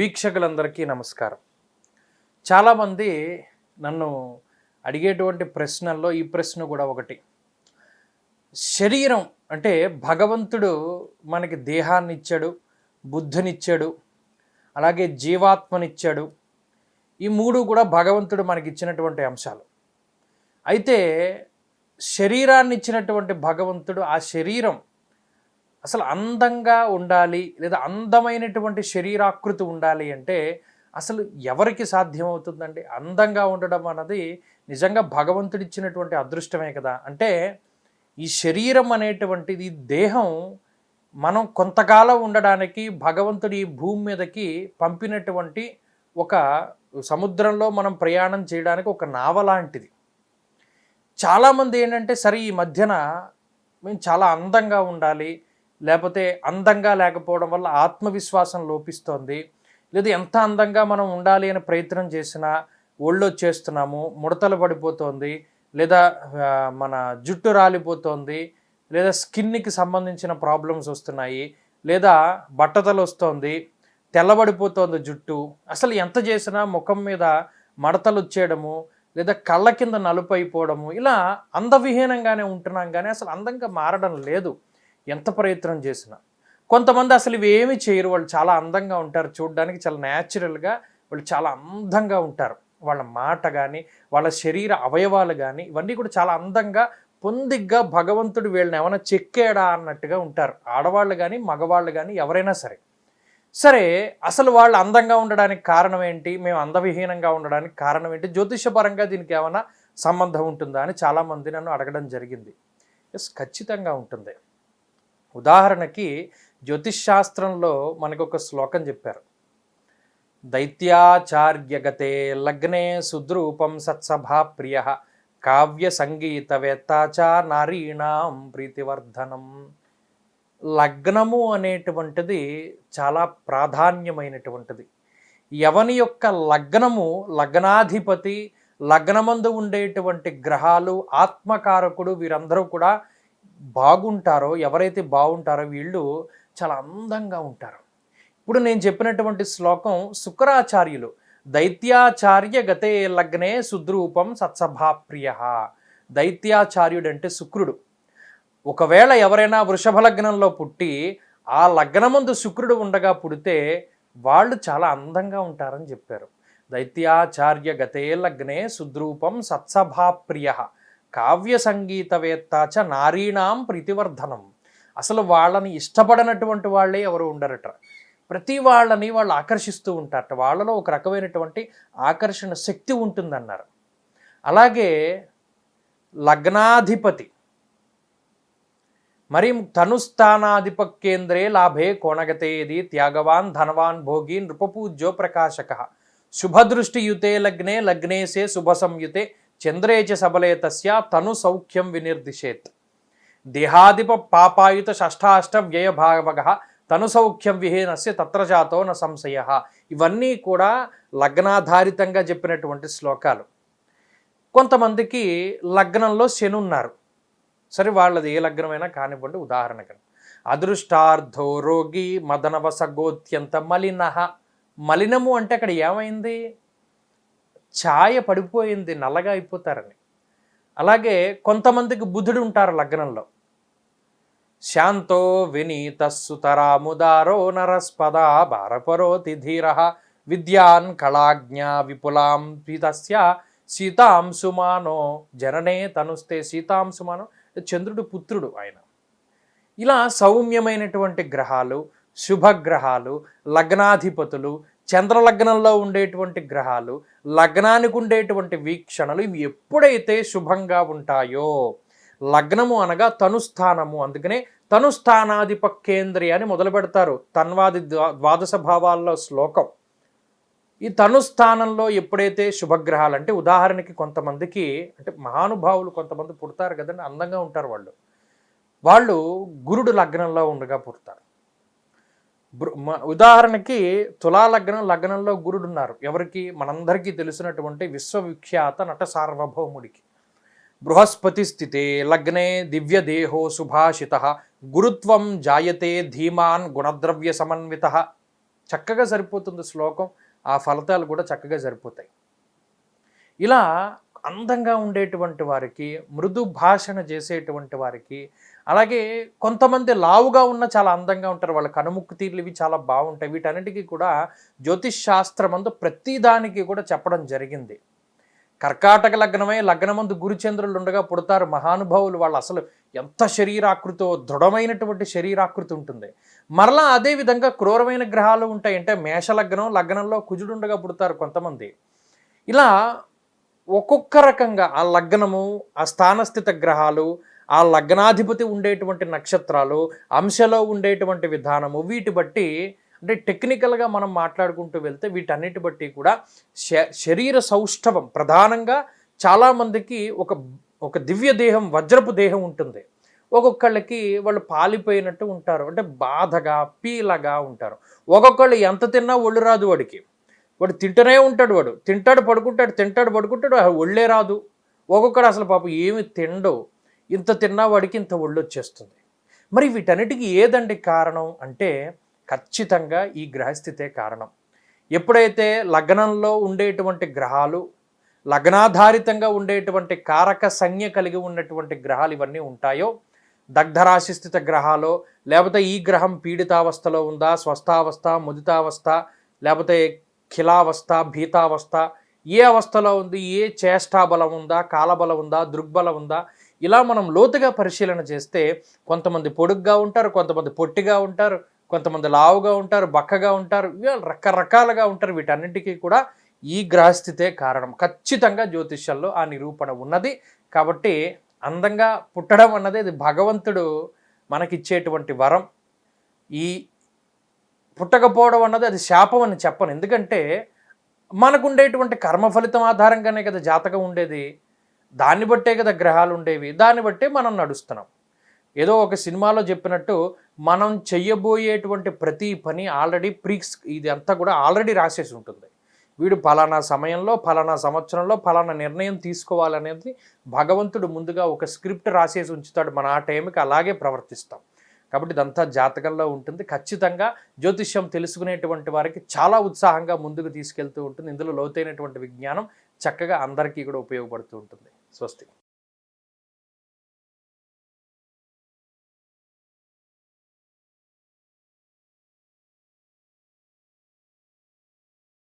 వీక్షకులందరికీ నమస్కారం. చాలామంది నన్ను అడిగేటువంటి ప్రశ్నల్లో ఈ ప్రశ్న కూడా ఒకటి. శరీరం అంటే భగవంతుడు మనకి దేహాన్ని ఇచ్చాడు, బుద్ధినిచ్చాడు, అలాగే జీవాత్మనిచ్చాడు. ఈ మూడు కూడా భగవంతుడు మనకి ఇచ్చినటువంటి అంశాలు. అయితే శరీరాన్ని ఇచ్చినటువంటి భగవంతుడు ఆ శరీరం అసలు అందంగా ఉండాలి, లేదా అందమైనటువంటి శరీరాకృతి ఉండాలి అంటే అసలు ఎవరికి సాధ్యమవుతుందండి? అందంగా ఉండడం అన్నది నిజంగా భగవంతుడిచ్చినటువంటి అదృష్టమే కదా. అంటే ఈ శరీరం అనేటువంటిది, దేహం మనం కొంతకాలం ఉండడానికి భగవంతుడి ఈ భూమి మీదకి పంపినటువంటి ఒక సముద్రంలో మనం ప్రయాణం చేయడానికి ఒక నావ లాంటిది. చాలామంది ఏంటంటే సరే ఈ మధ్యన మేము చాలా అందంగా ఉండాలి, లేకపోతే అందంగా లేకపోవడం వల్ల ఆత్మవిశ్వాసం లోపిస్తోంది, లేదా ఎంత అందంగా మనం ఉండాలి అని ప్రయత్నం చేసినా ఒళ్ళు వచ్చేస్తున్నాము, ముడతలు పడిపోతుంది, లేదా మన జుట్టు రాలిపోతుంది, లేదా స్కిన్కి సంబంధించిన ప్రాబ్లమ్స్ వస్తున్నాయి, లేదా బట్టతలు వస్తుంది, తెల్లబడిపోతుంది జుట్టు, అసలు ఎంత చేసినా ముఖం మీద మడతలు వచ్చేయడము, లేదా కళ్ళ కింద నలుపు అయిపోవడము, ఇలా అందవిహీనంగానే ఉంటున్నాం కానీ అసలు అందంగా మారడం లేదు ఎంత ప్రయత్నం చేసినా. కొంతమంది అసలు ఇవి ఏమి చేయరు, వాళ్ళు చాలా అందంగా ఉంటారు, చూడడానికి చాలా న్యాచురల్గా వాళ్ళు చాలా అందంగా ఉంటారు. వాళ్ళ మాట కానీ వాళ్ళ శరీర అవయవాలు కానీ ఇవన్నీ కూడా చాలా అందంగా పొందిగ్గా భగవంతుడు వీళ్ళని ఏమైనా చెక్కాడా అన్నట్టుగా ఉంటారు. ఆడవాళ్ళు కానీ మగవాళ్ళు కానీ ఎవరైనా సరే. సరే అసలు వాళ్ళు అందంగా ఉండడానికి కారణం ఏంటి, మేము అందవిహీనంగా ఉండడానికి కారణం ఏంటి, జ్యోతిషపరంగా దీనికి ఏమైనా సంబంధం ఉంటుందా అని చాలామంది నన్ను అడగడం జరిగింది. ఖచ్చితంగా ఉంటుంది. ఉదాహరణకి జ్యోతిష్ శాస్త్రంలో మనకు ఒక శ్లోకం చెప్పారు. దైత్యాచార్యగతే లగ్నే సుద్రూపం సత్సభా ప్రియ కావ్య సంగీతవేత్తాచ నారీణాం ప్రీతివర్ధనం. లగ్నము అనేటువంటిది చాలా ప్రాధాన్యమైనటువంటిది. ఎవని యొక్క లగ్నము, లగ్నాధిపతి, లగ్నమందు ఉండేటువంటి గ్రహాలు, ఆత్మకారకుడు, వీరందరూ కూడా బాగుంటారో, ఎవరైతే బాగుంటారో వీళ్ళు చాలా అందంగా ఉంటారు. ఇప్పుడు నేను చెప్పినటువంటి శ్లోకం శుక్రాచార్యులు దైత్యాచార్య గతే లగ్నే సుద్రూపం సత్సభాప్రియ. దైత్యాచార్యుడు అంటే శుక్రుడు. ఒకవేళ ఎవరైనా వృషభ లగ్నంలో పుట్టి ఆ లగ్నమందు శుక్రుడు ఉండగా పుడితే వాళ్ళు చాలా అందంగా ఉంటారని చెప్పారు. దైత్యాచార్య గతే లగ్నే సుద్రూపం సత్సభాప్రియ కావ్య సంగీతవేత్తాచ నారీణాం ప్రీతివర్ధనం. అసలు వాళ్ళని ఇష్టపడనటువంటి వాళ్ళే ఎవరు ఉండరట. ప్రతి వాళ్ళని వాళ్ళు ఆకర్షిస్తూ ఉంటారట. వాళ్ళలో ఒక రకమైనటువంటి ఆకర్షణ శక్తి ఉంటుందన్నారు. అలాగే లగ్నాధిపతి మరి తనుస్థానాధిపకేంద్రే లాభే కోణగతేది త్యాగవాన్ ధనవాన్ భోగి నృపపూజ్యో ప్రకాశక శుభదృష్టియుతే లగ్నే లగ్నేసే శుభ సంయుతే చంద్రేచ సబలే తస్య తను సౌఖ్యం వినిర్దిశేత్. దేహాధిప పాపాయుత షష్ఠాష్ట వ్యయభావగ తను సౌఖ్యం విహీనస్య తత్ర జాతో న సంశయ. ఇవన్నీ కూడా లగ్నాధారితంగా చెప్పినటువంటి శ్లోకాలు. కొంతమందికి లగ్నంలో శని ఉన్నారు. సరే వాళ్ళది ఏ లగ్నమైనా కానివ్వండి. ఉదాహరణకు అదృష్టార్థో రోగి మదనవసగోత్యంత మలిన. మలినము అంటే అక్కడ ఏమైంది, ఛాయ పడిపోయింది, నల్లగా అయిపోతారని. అలాగే కొంతమందికి బుధుడు ఉంటారు లగ్నంలో. శాంతో వినీత సుతరాముదారో నరస్పదా భారపరోతి ధీర విద్యాన్ కళాజ్ఞా విపులాం పీతస్య సీతాంశుమానో జననే తనుస్తే. సీతాంశుమానో చంద్రుడు పుత్రుడు ఆయన. ఇలా సౌమ్యమైనటువంటి గ్రహాలు, శుభగ్రహాలు, లగ్నాధిపతులు, చంద్రలగ్నంలో ఉండేటువంటి గ్రహాలు, లగ్నానికి ఉండేటువంటి వీక్షణలు, ఇవి ఎప్పుడైతే శుభంగా ఉంటాయో, లగ్నము అనగా తనుస్థానము, అందుకనే తనుస్థానాధిపకేంద్రి అని మొదలు పెడతారు తన్వాది ద్వాదశ భావాల్లో శ్లోకం. ఈ తనుస్థానంలో ఎప్పుడైతే శుభగ్రహాలు అంటే ఉదాహరణకి కొంతమందికి అంటే మహానుభావులు కొంతమంది పుడతారు కదండి, అందంగా ఉంటారు వాళ్ళు. వాళ్ళు గురుడు లగ్నంలో ఉండగా పుడతారు. ఉదాహరణకి తులా లగ్నంలో గురుడు ఉన్నారు. ఎవరికి? మనందరికీ తెలిసినటువంటి విశ్వవిఖ్యాత నట సార్వభౌముడికి. బృహస్పతి స్థితే లగ్నే దివ్యదేహో సుభాషిత గురుత్వం జాయతే ధీమాన్ గుణద్రవ్య సమన్విత. చక్కగా సరిపోతుంది శ్లోకం, ఆ ఫలితాలు కూడా చక్కగా సరిపోతాయి. ఇలా అందంగా ఉండేటువంటి వారికి, మృదు భాషణ చేసేటువంటి వారికి, అలాగే కొంతమంది లావుగా ఉన్న చాలా అందంగా ఉంటారు, వాళ్ళ కనుముక్కు తీర్లు ఇవి చాలా బాగుంటాయి. వీటన్నిటికీ కూడా జ్యోతిష్ శాస్త్రమందు ప్రతి దానికి కూడా చెప్పడం జరిగింది. కర్కాటక లగ్నమై లగ్నమందు గురుచంద్రులు ఉండగా పుడతారు మహానుభావులు, వాళ్ళు అసలు ఎంత శరీరాకృతో దృఢమైనటువంటి శరీరాకృతి ఉంటుంది. మరలా అదే విధంగా క్రూరమైన గ్రహాలు ఉంటాయి. అంటే మేషలగ్నం, లగ్నంలో కుజుడు ఉండగా పుడతారు కొంతమంది. ఇలా ఒక్కొక్క రకంగా ఆ లగ్నము, ఆ స్థానస్థిత గ్రహాలు, ఆ లగ్నాధిపతి ఉండేటువంటి నక్షత్రాలు, అంశలో ఉండేటువంటి విధానము, వీటి బట్టి అంటే టెక్నికల్గా మనం మాట్లాడుకుంటూ వెళ్తే వీటన్నిటి బట్టి కూడా శరీర సౌష్ఠవం ప్రధానంగా చాలామందికి ఒక దివ్య దేహం, వజ్రపు దేహం ఉంటుంది. ఒక్కొక్కళ్ళకి వాళ్ళు పాలిపోయినట్టు ఉంటారు, అంటే బాధగా పీలగా ఉంటారు. ఒక్కొక్కళ్ళు ఎంత తిన్నా ఒళ్ళు రాదు వాడికి, వాడు తింటూనే ఉంటాడు, వాడు తింటాడు పడుకుంటాడు, తింటాడు పడుకుంటాడు, ఒళ్ళే రాదు. ఒక్కొక్కడు అసలు పాపం ఏమి తిండో, ఇంత తిన్నా వాడికి ఇంత ఒళ్ళు వచ్చేస్తుంది. మరి వీటన్నిటికీ ఏదండి కారణం అంటే ఖచ్చితంగా ఈ గ్రహస్థితే కారణం. ఎప్పుడైతే లగ్నంలో ఉండేటువంటి గ్రహాలు, లగ్నాధారితంగా ఉండేటువంటి కారక సంజ్ఞ కలిగి ఉన్నటువంటి గ్రహాలు ఇవన్నీ ఉంటాయో, దగ్ధరాశి స్థిత గ్రహాలు, లేకపోతే ఈ గ్రహం పీడితావస్థలో ఉందా, స్వస్థావస్థ, ముదితావస్థ, లేకపోతే ఖిలావస్థ, భీతావస్థ, ఏ అవస్థలో ఉంది, ఏ చేష్టాబలం ఉందా, కాలబలం ఉందా, దృగ్బలం ఉందా, ఇలా మనం లోతుగా పరిశీలన చేస్తే కొంతమంది పొడుగ్గా ఉంటారు, కొంతమంది పొట్టిగా ఉంటారు, కొంతమంది లావుగా ఉంటారు, బక్కగా ఉంటారు, రకరకాలుగా ఉంటారు. వీటన్నిటికీ కూడా ఈ గ్రహస్థితే కారణం. ఖచ్చితంగా జ్యోతిష్యంలో ఆ నిరూపణ ఉన్నది. కాబట్టి అందంగా పుట్టడం అన్నది అది భగవంతుడు మనకిచ్చేటువంటి వరం. ఈ పుట్టకపోవడం అన్నది అది శాపం అని చెప్పను. ఎందుకంటే మనకు ఉండేటువంటి కర్మ ఫలితం ఆధారంగానే కదా జాతకం ఉండేది, దాన్ని బట్టే కదా గ్రహాలు ఉండేవి, దాన్ని బట్టే మనం నడుస్తున్నాం. ఏదో ఒక సినిమాలో చెప్పినట్టు మనం చెయ్యబోయేటువంటి ప్రతి పని ఆల్రెడీ ఇది అంతా కూడా ఆల్రెడీ రాసేసి ఉంటుంది. వీడు ఫలానా సమయంలో, ఫలానా సంవత్సరంలో ఫలానా నిర్ణయం తీసుకోవాలనేది భగవంతుడు ముందుగా ఒక స్క్రిప్ట్ రాసేసి ఉంచుతాడు. మన ఆ టైంకి అలాగే ప్రవర్తిస్తాం. కాబట్టి ఇదంతా జాతకంలో ఉంటుంది. ఖచ్చితంగా జ్యోతిష్యం తెలుసుకునేటువంటి వారికి చాలా ఉత్సాహంగా ముందుకు తీసుకెళ్తూ ఉంటుంది. ఇందులో లోతైనటువంటి విజ్ఞానం చక్కగా అందరికీ కూడా ఉపయోగపడుతూ ఉంటుంది. స్వస్తి.